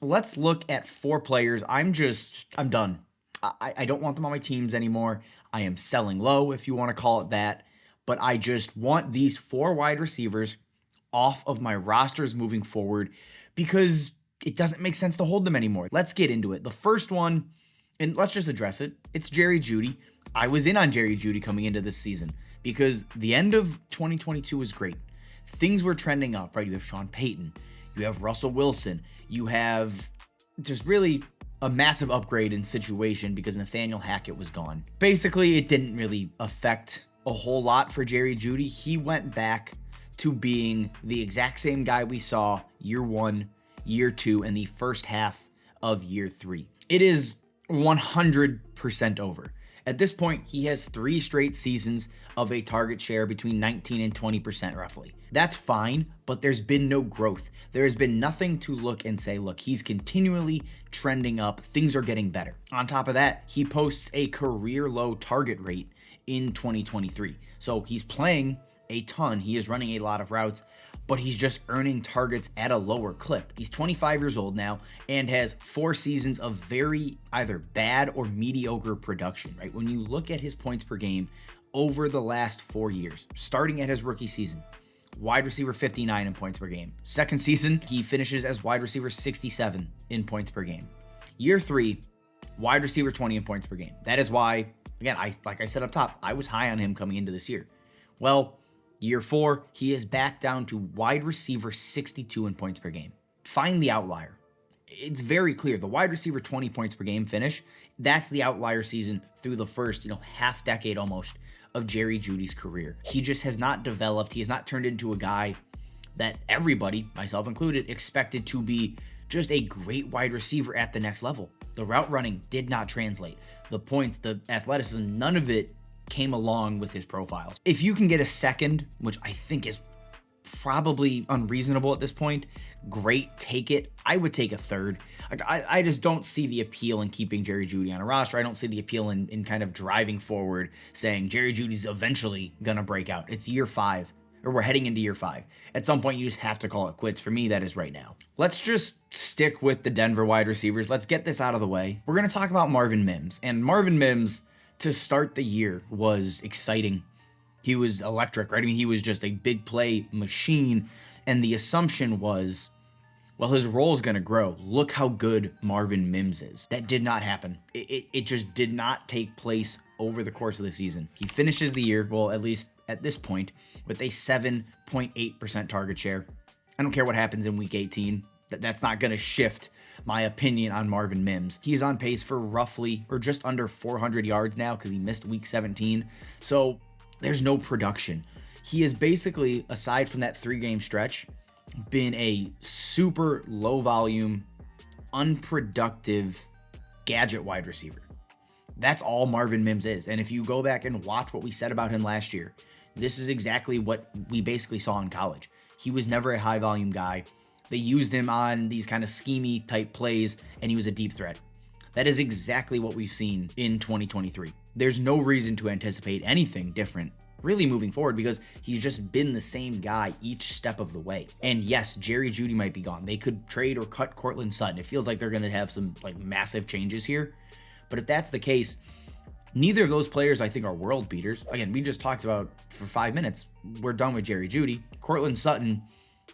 let's look at 4 players. I'm done. I don't want them on my teams anymore. I am selling low, if you want to call it that. But I just want these 4 wide receivers off of my rosters moving forward because it doesn't make sense to hold them anymore. Let's get into it. The first one, and let's just address it. It's Jerry Jeudy. I was in on Jerry Jeudy coming into this season because the end of 2022 was great. Things were trending up, right? You have Sean Payton, you have Russell Wilson, you have just really a massive upgrade in situation because Nathaniel Hackett was gone. Basically, it didn't really affect a whole lot for Jerry Jeudy. He went back to being the exact same guy we saw year 1, year 2, and the first half of year 3. It is 100% over. At this point, he has 3 straight seasons of a target share between 19 and 20% roughly. That's fine, but there's been no growth. There has been nothing to look and say, look, he's continually trending up. Things are getting better. On top of that, he posts a career low target rate in 2023. So he's playing a ton. He is running a lot of routes, but he's just earning targets at a lower clip. He's 25 years old now and has 4 seasons of very either bad or mediocre production, right? When you look at his points per game over the last 4 years, starting at his rookie season, wide receiver 59 in points per game. Second season, he finishes as wide receiver 67 in points per game. Year 3, wide receiver 20 in points per game. That is why, again, like I said up top, I was high on him coming into this year. Well, year 4, he is back down to wide receiver 62 in points per game. Find the outlier. It's very clear. The wide receiver 20 points per game finish, that's the outlier season through the first, half decade almost of Jerry Jeudy's career. He just has not developed. He has not turned into a guy that everybody, myself included, expected to be just a great wide receiver at the next level. The route running did not translate. The points, the athleticism, none of it came along with his profile. If you can get a second, which I think is probably unreasonable at this point, great, take it. I would take a third. I just don't see the appeal in keeping Jerry Jeudy on a roster. I don't see the appeal in kind of driving forward, saying Jerry Jeudy's eventually gonna break out. It's year 5, or we're heading into year 5. At some point, you just have to call it quits. For me, that is right now. Let's just stick with the Denver wide receivers. Let's get this out of the way. We're gonna talk about Marvin Mims. And Marvin Mims, to start the year, was exciting. He was electric, right? I mean, he was just a big play machine. And the assumption was, well, his role is going to grow. Look how good Marvin Mims is. That did not happen. It just did not take place over the course of the season. He finishes the year, well, at least at this point, with a 7.8% target share. I don't care what happens in week 18. That's not going to shift my opinion on Marvin Mims. He's on pace for roughly, or just under 400 yards now because he missed week 17. So there's no production. He is basically, aside from that 3-game stretch, been a super low volume, unproductive gadget wide receiver. That's all Marvin Mims is. And if you go back and watch what we said about him last year, this is exactly what we basically saw in college. He was never a high volume guy. They used him on these kind of schemey type plays, and he was a deep threat. That is exactly what we've seen in 2023. There's no reason to anticipate anything different really moving forward because he's just been the same guy each step of the way. And yes, Jerry Jeudy might be gone. They could trade or cut Courtland Sutton. It feels like they're going to have some massive changes here. But if that's the case, neither of those players I think are world beaters. Again, we just talked about for 5 minutes. We're done with Jerry Jeudy. Courtland Sutton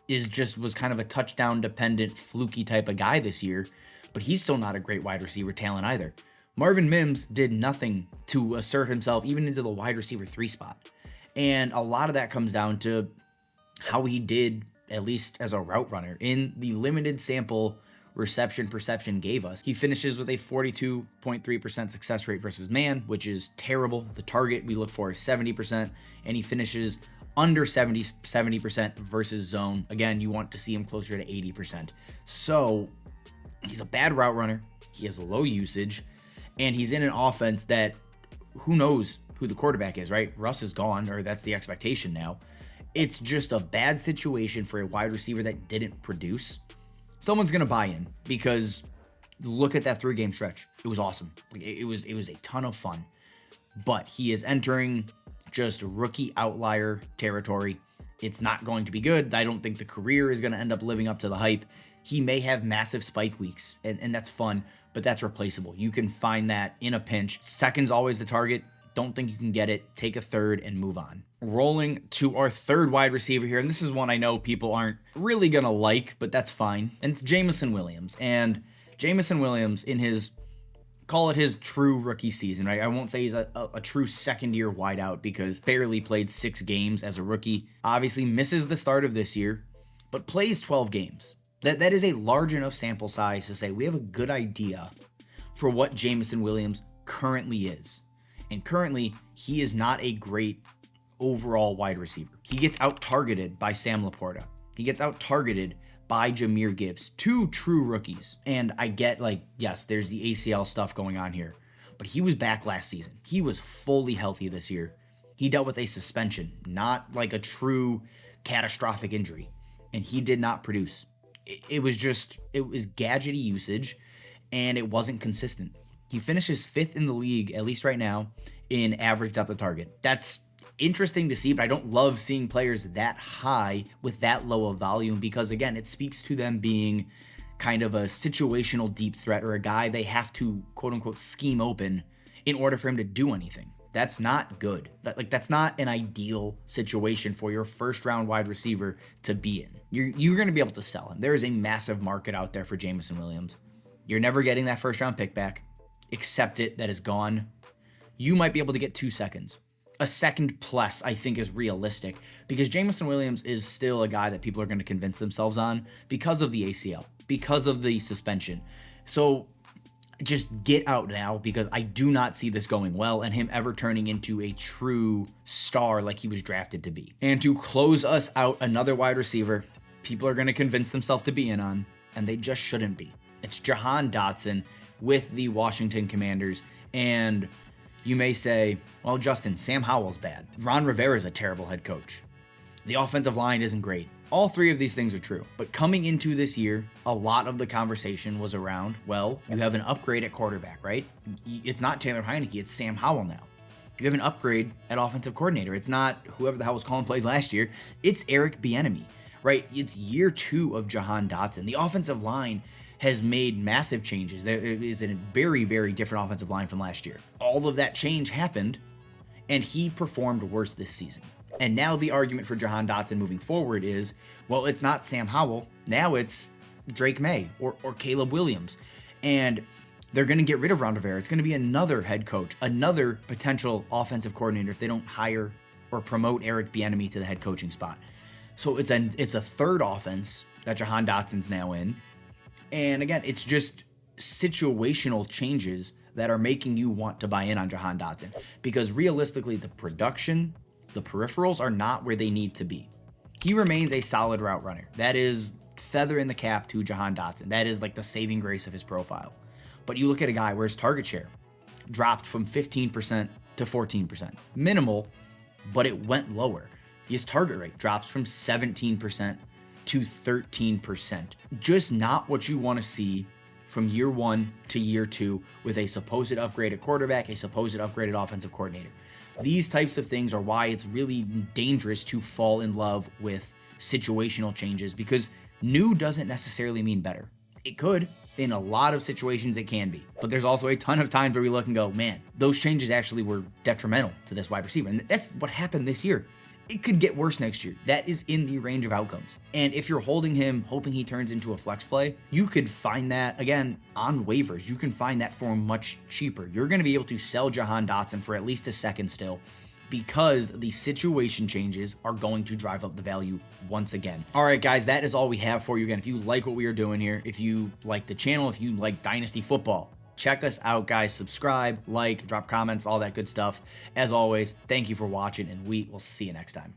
was kind of a touchdown dependent fluky type of guy this year, but he's still not a great wide receiver talent either. Marvin Mims did nothing to assert himself even into the wide receiver 3 spot. And a lot of that comes down to how he did, at least as a route runner, in the limited sample reception perception gave us. He finishes with a 42.3% success rate versus man, which is terrible. The target we look for is 70%, and he finishes under 70% versus zone. Again, you want to see him closer to 80%. So he's a bad route runner. He has low usage, and he's in an offense that who knows who the quarterback is, right? Russ is gone, or that's the expectation now. It's just a bad situation for a wide receiver that didn't produce. Someone's going to buy in because look at that 3-game stretch. It was awesome. It was a ton of fun. But he is entering just rookie outlier territory. It's not going to be good. I don't think the career is going to end up living up to the hype. He may have massive spike weeks, and that's fun, but that's replaceable. You can find that in a pinch. Second's always the target. Don't think you can get it. Take a third and move on. Rolling to our third wide receiver here, and this is one I know people aren't really going to like, but that's fine. And it's Jameson Williams. And Jameson Williams, in his, call it his true rookie season, right? I won't say he's a true second-year wideout because barely played 6 games as a rookie. Obviously misses the start of this year, but plays 12 games. That is a large enough sample size to say we have a good idea for what Jameson Williams currently is. And currently, he is not a great overall wide receiver. He gets out-targeted by Sam Laporta. He gets out-targeted by Jahmyr Gibbs, 2 true rookies. And I get, like, yes, there's the ACL stuff going on here, but he was back last season. He was fully healthy this year. He dealt with a suspension, not like a true catastrophic injury, and he did not produce. It was gadgety usage, and it wasn't consistent. He finishes 5th in the league, at least right now, in average depth of target. That's interesting to see, but I don't love seeing players that high with that low of volume because, again, it speaks to them being kind of a situational deep threat or a guy they have to, quote-unquote, scheme open in order for him to do anything. That's not good. That's not an ideal situation for your first-round wide receiver to be in. You're going to be able to sell him. There is a massive market out there for Jameson Williams. You're never getting that first-round pick back. Accept it. That is gone. You might be able to get 2 seconds. A second plus, I think, is realistic because Jameson Williams is still a guy that people are going to convince themselves on because of the ACL, because of the suspension. So just get out now because I do not see this going well and him ever turning into a true star like he was drafted to be. And to close us out, another wide receiver people are going to convince themselves to be in on, and they just shouldn't be. It's Jahan Dotson with the Washington Commanders. And you may say, well, Justin, Sam Howell's bad. Ron Rivera's a terrible head coach. The offensive line isn't great. All 3 of these things are true. But coming into this year, a lot of the conversation was around, well, you have an upgrade at quarterback, right? It's not Taylor Heineke, it's Sam Howell now. You have an upgrade at offensive coordinator. It's not whoever the hell was calling plays last year. It's Eric Bieniemy, right? It's year 2 of Jahan Dotson. The offensive line has made massive changes. There is a very, very different offensive line from last year. All of that change happened, and he performed worse this season. And now the argument for Jahan Dotson moving forward is, well, it's not Sam Howell. Now it's Drake May or Caleb Williams. And they're going to get rid of Ron Rivera. It's going to be another head coach, another potential offensive coordinator if they don't hire or promote Eric Bieniemy to the head coaching spot. So it's a third offense that Jahan Dotson's now in. And again, it's just situational changes that are making you want to buy in on Jahan Dotson because realistically, the production, the peripherals are not where they need to be. He remains a solid route runner. That is feather in the cap to Jahan Dotson. That is like the saving grace of his profile. But you look at a guy where his target share dropped from 15% to 14%. Minimal, but it went lower. His target rate drops from 17% to 13%. Just not what you want to see from year 1 to year 2 with a supposed upgraded quarterback, a supposed upgraded offensive coordinator. These types of things are why it's really dangerous to fall in love with situational changes because new doesn't necessarily mean better. It could. In a lot of situations, it can be. But there's also a ton of times where we look and go, man, those changes actually were detrimental to this wide receiver. And that's what happened this year. It could get worse next year. That is in the range of outcomes. And if you're holding him, hoping he turns into a flex play, you could find that, again, on waivers. You can find that for much cheaper. You're going to be able to sell Jahan Dotson for at least a second still because the situation changes are going to drive up the value once again. All right, guys, that is all we have for you. Again, if you like what we are doing here, if you like the channel, if you like Dynasty football, check us out, guys. Subscribe, like, drop comments, all that good stuff. As always, thank you for watching, and we will see you next time.